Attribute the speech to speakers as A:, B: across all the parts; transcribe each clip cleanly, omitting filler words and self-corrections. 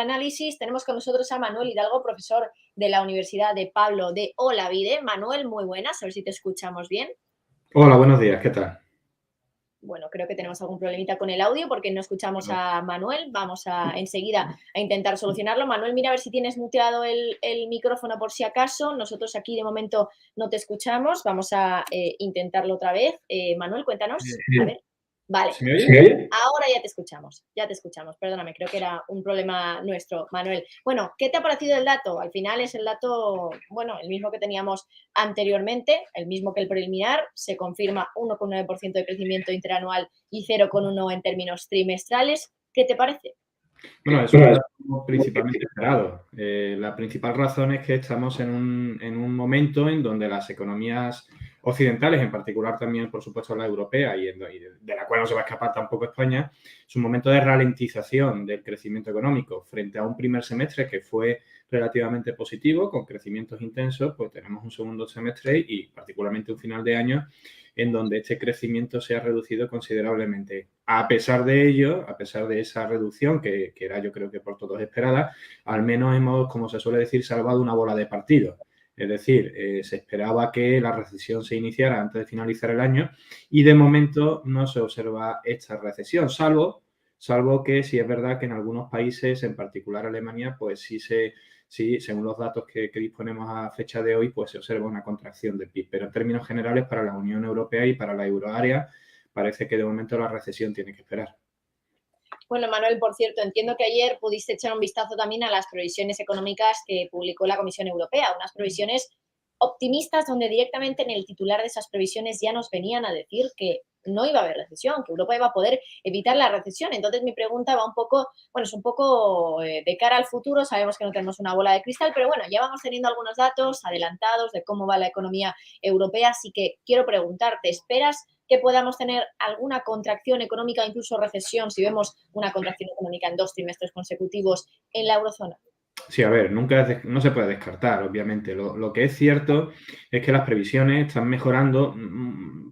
A: análisis tenemos con nosotros a Manuel Hidalgo, profesor de la Universidad de Pablo de Olavide. Manuel, muy buenas, a ver si te escuchamos bien.
B: Hola, buenos días, ¿qué tal?
A: Bueno, creo que tenemos algún problemita con el audio porque no escuchamos a Manuel. Vamos enseguida a intentar solucionarlo. Manuel, mira a ver si tienes muteado el micrófono por si acaso. Nosotros aquí de momento no te escuchamos. Vamos a intentarlo otra vez. Manuel, cuéntanos. A ver. Vale.
B: ¿Se me oye?
A: Ahora ya te escuchamos. Perdóname, creo que era un problema nuestro, Manuel. Bueno, ¿qué te ha parecido el dato? Al final es el dato, bueno, el mismo que teníamos anteriormente, el mismo que el preliminar, se confirma 1,9% de crecimiento interanual y 0,1 en términos trimestrales. ¿Qué te parece?
B: Bueno, es un dato principalmente esperado. La principal razón es que estamos en un momento en donde las economías occidentales, en particular también, por supuesto, la europea y de la cual no se va a escapar tampoco España, es un momento de ralentización del crecimiento económico. Frente a un primer semestre que fue relativamente positivo, con crecimientos intensos, pues tenemos un segundo semestre y particularmente un final de año en donde este crecimiento se ha reducido considerablemente. A pesar de ello, a pesar de esa reducción, que era yo creo que por todos esperada, al menos hemos, como se suele decir, salvado una bola de partido. Es decir, se esperaba que la recesión se iniciara antes de finalizar el año y de momento no se observa esta recesión, salvo que sí es verdad que en algunos países, en particular Alemania, pues sí, según los datos que disponemos a fecha de hoy, pues se observa una contracción del PIB. Pero en términos generales, para la Unión Europea y para la euroárea, parece que de momento la recesión tiene que esperar.
A: Bueno, Manuel, por cierto, entiendo que ayer pudiste echar un vistazo también a las previsiones económicas que publicó la Comisión Europea, unas previsiones optimistas donde directamente en el titular de esas previsiones ya nos venían a decir que no iba a haber recesión, que Europa iba a poder evitar la recesión. Entonces mi pregunta va un poco, bueno, es un poco de cara al futuro, sabemos que no tenemos una bola de cristal, pero bueno, ya vamos teniendo algunos datos adelantados de cómo va la economía europea, así que quiero preguntarte, ¿esperas que podamos tener alguna contracción económica, incluso recesión, si vemos una contracción económica en 2 trimestres consecutivos en la eurozona?
B: Sí, a ver, no se puede descartar, obviamente. Lo que es cierto es que las previsiones están mejorando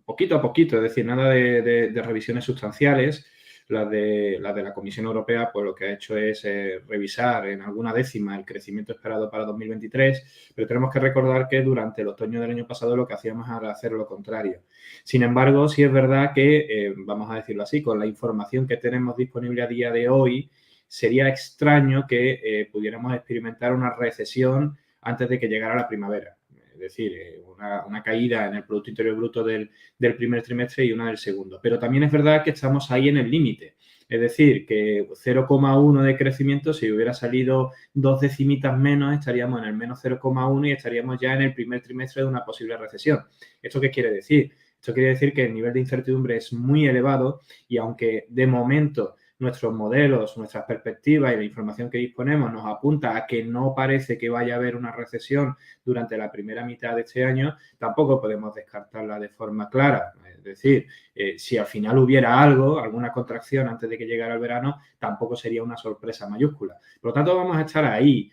B: poquito a poquito, es decir, nada de revisiones sustanciales. La Comisión Europea, pues lo que ha hecho es revisar en alguna décima el crecimiento esperado para 2023, pero tenemos que recordar que durante el otoño del año pasado lo que hacíamos era hacer lo contrario. Sin embargo, sí es verdad que, vamos a decirlo así, con la información que tenemos disponible a día de hoy, sería extraño que pudiéramos experimentar una recesión antes de que llegara la primavera. Es decir, una caída en el Producto Interior Bruto del primer trimestre y una del segundo. Pero también es verdad que estamos ahí en el límite. Es decir, que 0,1 de crecimiento, si hubiera salido 2 decimitas menos, estaríamos en el menos 0,1 y estaríamos ya en el primer trimestre de una posible recesión. ¿Esto qué quiere decir? Esto quiere decir que el nivel de incertidumbre es muy elevado y aunque de momento nuestros modelos, nuestras perspectivas y la información que disponemos nos apunta a que no parece que vaya a haber una recesión durante la primera mitad de este año, tampoco podemos descartarla de forma clara. Es decir, si al final hubiera alguna contracción antes de que llegara el verano, tampoco sería una sorpresa mayúscula. Por lo tanto, vamos a estar ahí,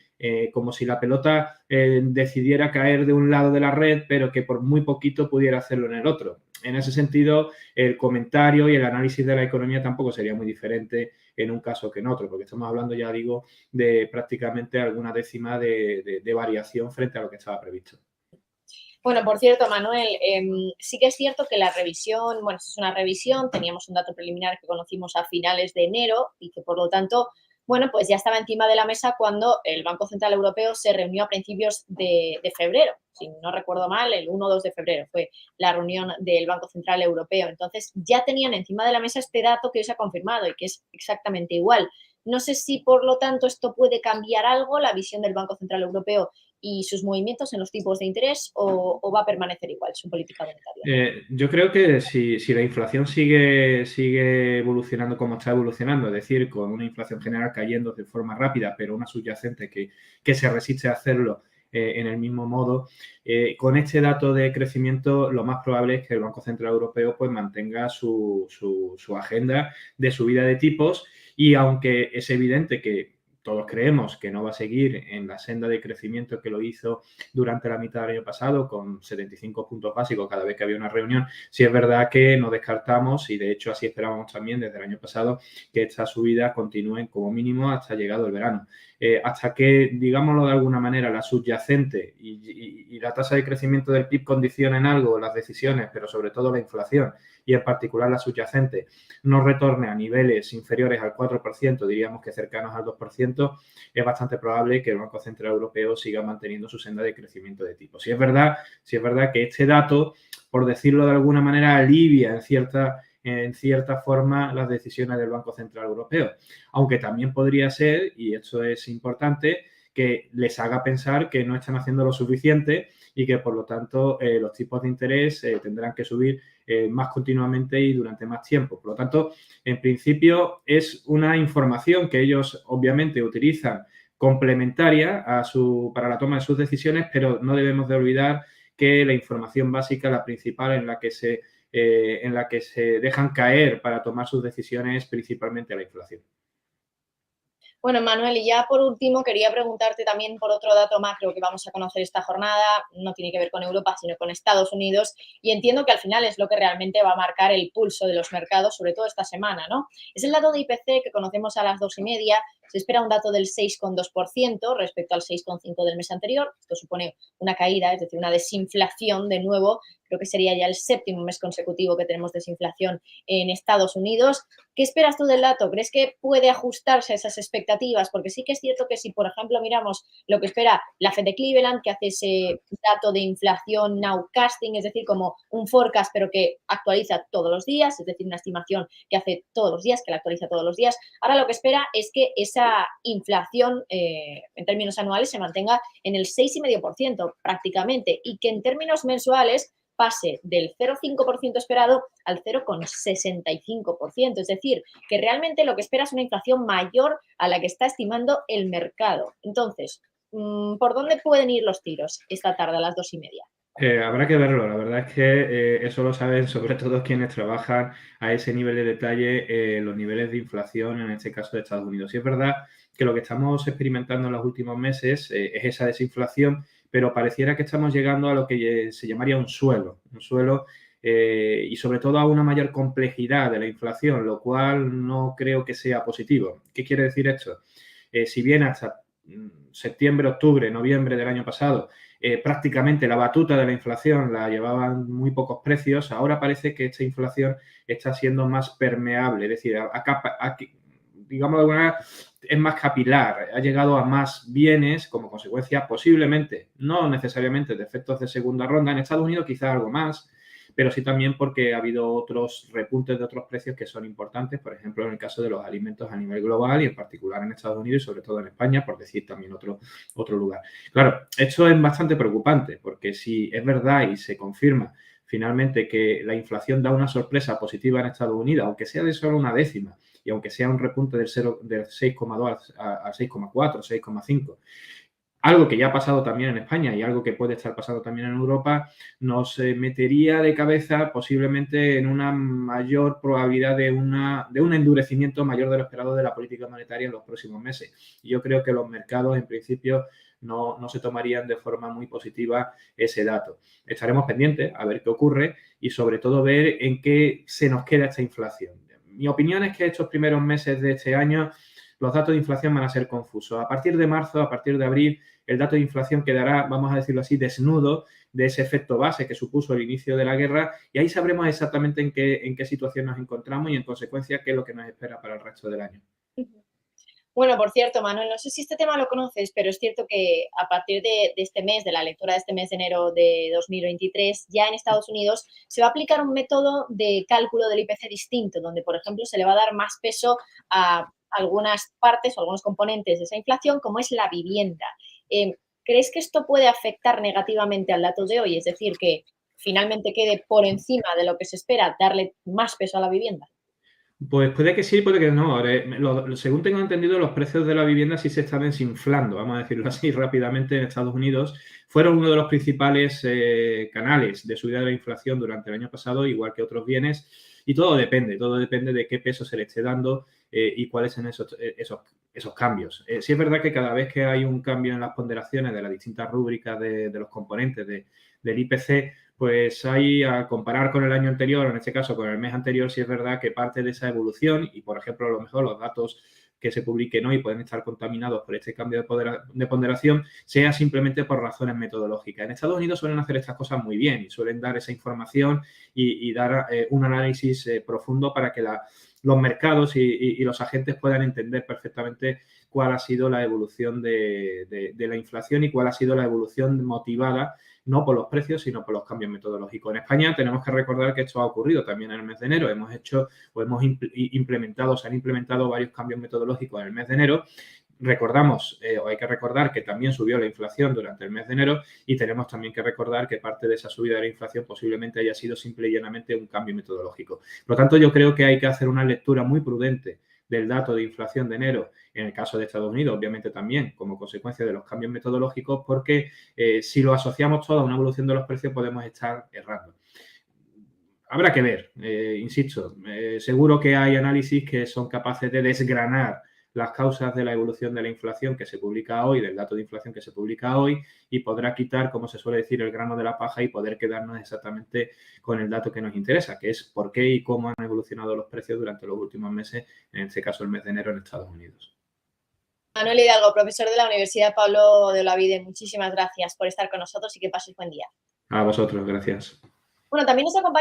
B: como si la pelota decidiera caer de un lado de la red, pero que por muy poquito pudiera hacerlo en el otro. En ese sentido, el comentario y el análisis de la economía tampoco sería muy diferente en un caso que en otro, porque estamos hablando, ya digo, de prácticamente alguna décima de variación frente a lo que estaba previsto.
A: Bueno, por cierto, Manuel, sí que es cierto que la revisión, bueno, es una revisión, teníamos un dato preliminar que conocimos a finales de enero y que por lo tanto, bueno, pues ya estaba encima de la mesa cuando el Banco Central Europeo se reunió a principios de febrero, si no recuerdo mal, el 1 o 2 de febrero fue la reunión del Banco Central Europeo. Entonces ya tenían encima de la mesa este dato que hoy se ha confirmado y que es exactamente igual. No sé si, por lo tanto, esto puede cambiar algo, la visión del Banco Central Europeo y sus movimientos en los tipos de interés o va a permanecer igual su política monetaria?
B: Yo creo que si la inflación sigue evolucionando como está evolucionando, es decir, con una inflación general cayendo de forma rápida, pero una subyacente que se resiste a hacerlo en el mismo modo, con este dato de crecimiento lo más probable es que el Banco Central Europeo pues mantenga su agenda de subida de tipos y aunque es evidente que todos creemos que no va a seguir en la senda de crecimiento que lo hizo durante la mitad del año pasado, con 75 puntos básicos cada vez que había una reunión, sí es verdad que no descartamos, y de hecho así esperábamos también desde el año pasado, que estas subidas continúen como mínimo hasta llegado el verano. Hasta que, digámoslo de alguna manera, la subyacente y la tasa de crecimiento del PIB condicionen algo las decisiones, pero sobre todo la inflación, y en particular la subyacente, no retorne a niveles inferiores al 4%, diríamos que cercanos al 2%, es bastante probable que el Banco Central Europeo siga manteniendo su senda de crecimiento de tipo. Si es verdad que este dato, por decirlo de alguna manera, alivia en cierta forma las decisiones del Banco Central Europeo, aunque también podría ser, y esto es importante, que les haga pensar que no están haciendo lo suficiente y que, por lo tanto, los tipos de interés tendrán que subir más continuamente y durante más tiempo. Por lo tanto, en principio, es una información que ellos obviamente utilizan complementaria para la toma de sus decisiones, pero no debemos de olvidar que la información básica, la principal en la que se dejan caer para tomar sus decisiones, es principalmente la inflación.
A: Bueno, Manuel, y ya por último quería preguntarte también por otro dato macro que vamos a conocer esta jornada. No tiene que ver con Europa, sino con Estados Unidos, y entiendo que al final es lo que realmente va a marcar el pulso de los mercados, sobre todo esta semana, ¿no? Es el dato de IPC que conocemos a las 2:30. Se espera un dato del 6,2% respecto al 6,5% del mes anterior. Esto supone una caída, es decir, una desinflación de nuevo. Creo que sería ya el 7º mes consecutivo que tenemos desinflación en Estados Unidos. ¿Qué esperas tú del dato? ¿Crees que puede ajustarse a esas expectativas? Porque sí que es cierto que si, por ejemplo, miramos lo que espera la Fed de Cleveland, que hace ese dato de inflación nowcasting, es decir, como un forecast, pero que actualiza todos los días, es decir, una estimación que hace todos los días, que la actualiza todos los días. Ahora lo que espera es que esa inflación en términos anuales se mantenga en el 6,5% prácticamente, y que en términos mensuales pase del 0,5% esperado al 0,65%. Es decir, que realmente lo que espera es una inflación mayor a la que está estimando el mercado. Entonces, ¿por dónde pueden ir los tiros esta tarde a las 2:30?
B: Habrá que verlo, la verdad es que eso lo saben sobre todo quienes trabajan a ese nivel de detalle, los niveles de inflación, en este caso de Estados Unidos. Y es verdad que lo que estamos experimentando en los últimos meses es esa desinflación, pero pareciera que estamos llegando a lo que se llamaría un suelo y sobre todo a una mayor complejidad de la inflación, lo cual no creo que sea positivo. ¿Qué quiere decir esto? Si bien hasta septiembre, octubre, noviembre del año pasado, prácticamente la batuta de la inflación la llevaban muy pocos precios, ahora parece que esta inflación está siendo más permeable, es decir, digamos de alguna manera, es más capilar, ha llegado a más bienes como consecuencia posiblemente, no necesariamente de efectos de segunda ronda, en Estados Unidos quizás algo más, pero sí también porque ha habido otros repuntes de otros precios que son importantes, por ejemplo, en el caso de los alimentos a nivel global y en particular en Estados Unidos y sobre todo en España, por decir también otro lugar. Claro, esto es bastante preocupante porque si es verdad y se confirma finalmente que la inflación da una sorpresa positiva en Estados Unidos, aunque sea de solo una décima y aunque sea un repunte del 6,2 a 6,4, 6,5, algo que ya ha pasado también en España y algo que puede estar pasando también en Europa, nos metería de cabeza posiblemente en una mayor probabilidad de un endurecimiento mayor de lo esperado de la política monetaria en los próximos meses. Y yo creo que los mercados, en principio, no se tomarían de forma muy positiva ese dato. Estaremos pendientes a ver qué ocurre y, sobre todo, ver en qué se nos queda esta inflación. Mi opinión es que estos primeros meses de este año los datos de inflación van a ser confusos. A partir de marzo, a partir de abril, el dato de inflación quedará, vamos a decirlo así, desnudo de ese efecto base que supuso el inicio de la guerra, y ahí sabremos exactamente en qué situación nos encontramos y, en consecuencia, qué es lo que nos espera para el resto del año.
A: Bueno, por cierto, Manuel, no sé si este tema lo conoces, pero es cierto que a partir de este mes, de la lectura de este mes de enero de 2023, ya en Estados Unidos se va a aplicar un método de cálculo del IPC distinto, donde, por ejemplo, se le va a dar más peso a algunas partes o algunos componentes de esa inflación, como es la vivienda. ¿Crees que esto puede afectar negativamente al dato de hoy? Es decir, que finalmente quede por encima de lo que se espera, darle más peso a la vivienda.
B: Pues puede que sí, puede que no. Ahora, según tengo entendido, los precios de la vivienda sí se están desinflando, vamos a decirlo así rápidamente, en Estados Unidos. Fueron uno de los principales canales de subida de la inflación durante el año pasado, igual que otros bienes. y todo depende de qué peso se le esté dando y cuáles son esos cambios. Sí es verdad que cada vez que hay un cambio en las ponderaciones de las distintas rúbricas de los componentes del IPC, pues hay, a comparar con el año anterior, en este caso con el mes anterior, sí es verdad que parte de esa evolución, y por ejemplo, a lo mejor los datos que se publiquen hoy pueden estar contaminados por este cambio de ponderación, sea simplemente por razones metodológicas. En Estados Unidos suelen hacer estas cosas muy bien y suelen dar esa información y dar un análisis profundo para que los mercados y los agentes puedan entender perfectamente cuál ha sido la evolución de la inflación y cuál ha sido la evolución motivada no por los precios, sino por los cambios metodológicos. En España tenemos que recordar que esto ha ocurrido también en el mes de enero. Se han implementado varios cambios metodológicos en el mes de enero. Recordamos, o hay que recordar que también subió la inflación durante el mes de enero y tenemos también que recordar que parte de esa subida de la inflación posiblemente haya sido simple y llanamente un cambio metodológico. Por lo tanto, yo creo que hay que hacer una lectura muy prudente del dato de inflación de enero, en el caso de Estados Unidos, obviamente también como consecuencia de los cambios metodológicos, porque si lo asociamos todo a una evolución de los precios podemos estar errando. Habrá que ver, insisto, seguro que hay análisis que son capaces de desgranar las causas de la evolución de la inflación que se publica hoy, del dato de inflación que se publica hoy, y podrá quitar, como se suele decir, el grano de la paja y poder quedarnos exactamente con el dato que nos interesa, que es por qué y cómo han evolucionado los precios durante los últimos meses, en este caso el mes de enero en Estados Unidos.
A: Manuel Hidalgo, profesor de la Universidad Pablo de Olavide, muchísimas gracias por estar con nosotros y que pases buen día.
B: A vosotros, gracias.
A: Bueno, también nos acompaña